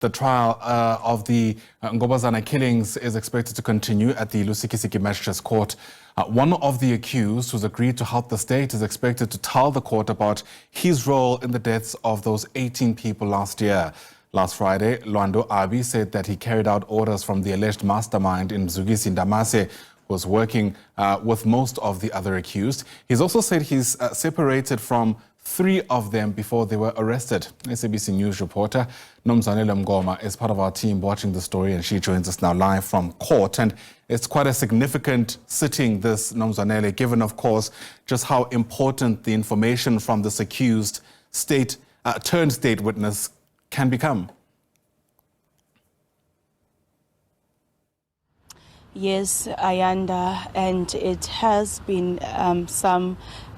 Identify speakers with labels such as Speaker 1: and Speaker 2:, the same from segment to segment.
Speaker 1: The trial of the Ngobozana killings is expected to continue at the Lusikisiki Magistrate's Court. One of the accused, who's agreed to help the state, is expected to tell the court about his role in the deaths of those 18 people last year. Last Friday, Lwando Abi said that he carried out orders from the alleged mastermind in Mzukisi Ndamase, who was working with most of the other accused. He's also said he's separated from 3 of them before they were arrested. SABC News reporter Nomzwanele Mngoma is part of our team watching the story, and she joins us now live from court. And it's quite a significant sitting, this, Nomzwanele, given, of course, just how important the information from this accused turned state witness can become.
Speaker 2: Yes, Ayanda, and it has been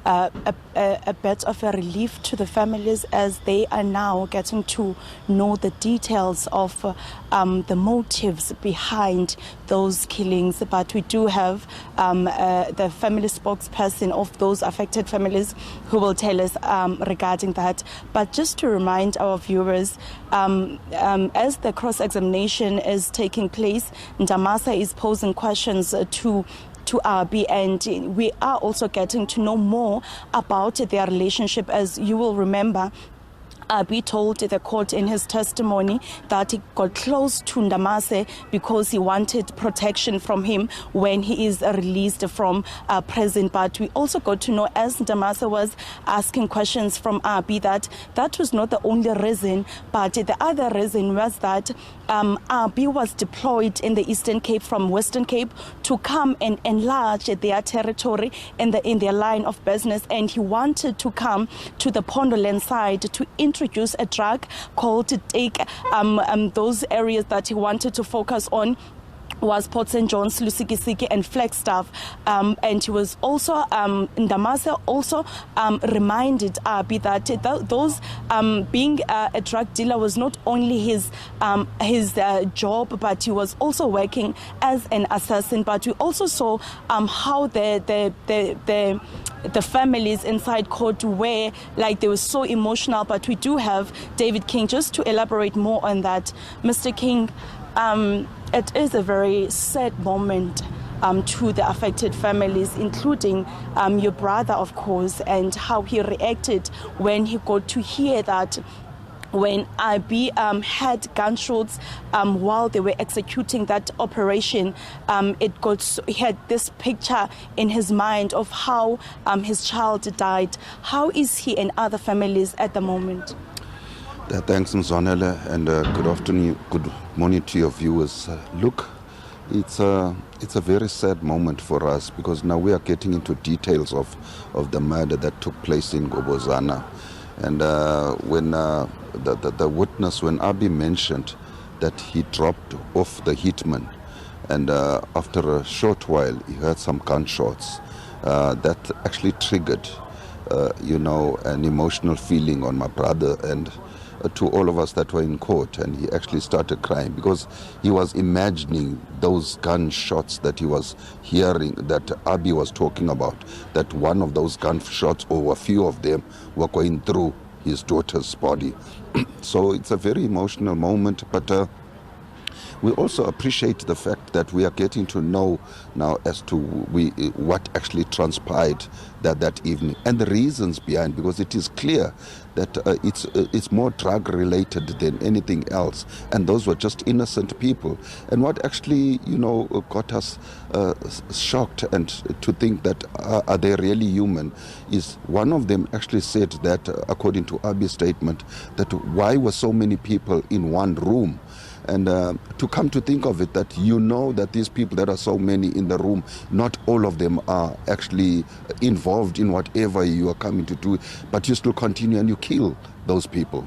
Speaker 2: a bit of a relief to the families as they are now getting to know the details of the motives behind those killings. But we do have the family spokesperson of those affected families who will tell us regarding that. But just to remind our viewers, as the cross-examination is taking place, Ndamase is posing questions to Abi, and we are also getting to know more about their relationship. As you will remember, Abi told the court in his testimony that he got close to Ndamase because he wanted protection from him when he is released from prison. But we also got to know, as Ndamase was asking questions from Abi, that was not the only reason, but the other reason was that Abi was deployed in the Eastern Cape from Western Cape to come and enlarge their territory in their line of business, and he wanted to come to the Pondoland side to introduce a drug called Take. Those areas that he wanted to focus on was Port St. John's, Lusikisiki and Flagstaff. And he was also, Ndamase also reminded Abi that those being a drug dealer was not only his job, but he was also working as an assassin. But we also saw how the families inside court were, like, they were so emotional. But we do have David King just to elaborate more on that. Mr. King, it is a very sad moment to the affected families, including your brother, of course, and how he reacted when he got to hear that when Abi had gunshots while they were executing that operation, he had this picture in his mind of how his child died. How is he and other families at the moment?
Speaker 3: Thanks, Mzwanele, and good afternoon, good morning to your viewers. Look, it's a very sad moment for us because now we are getting into details of the murder that took place in Ngobozana. And when the witness, when Abi mentioned that he dropped off the hitman, and after a short while he heard some gunshots, that actually triggered, an emotional feeling on my brother and to all of us that were in court, and he actually started crying because he was imagining those gunshots that he was hearing, that Abi was talking about, that one of those gunshots or a few of them were going through his daughter's body. So it's a very emotional moment, but we also appreciate the fact that we are getting to know now as to what actually transpired that evening and the reasons behind, because it is clear that it's more drug related than anything else, and those were just innocent people. And what actually got us shocked and to think that are they really human is one of them actually said that, according to Abi's statement, that why were so many people in one room. And to come to think of it, that that these people that are so many in the room, not all of them are actually involved in whatever you are coming to do, but you still continue and you kill those people.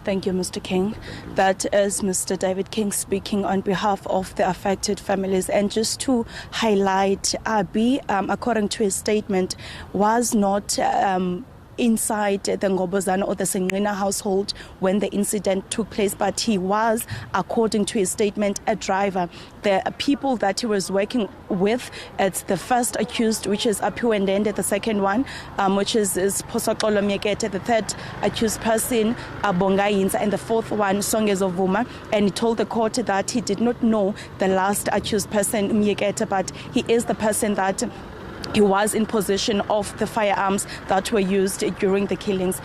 Speaker 2: Thank you, Mr. King. That is Mr. David King speaking on behalf of the affected families. And just to highlight, Abi, according to his statement, was not inside the Ngobozana or the Sengrina household when the incident took place, but he was, according to his statement, a driver. The people that he was working with, it's the first accused, which is Apiwe Ndende, the second one, which is Posokolo Miekete, the third accused person, Bonga Yinza, and the fourth one, Songezo Vuma. And he told the court that he did not know the last accused person, Miekete, but he is the person that he was in possession of the firearms that were used during the killings.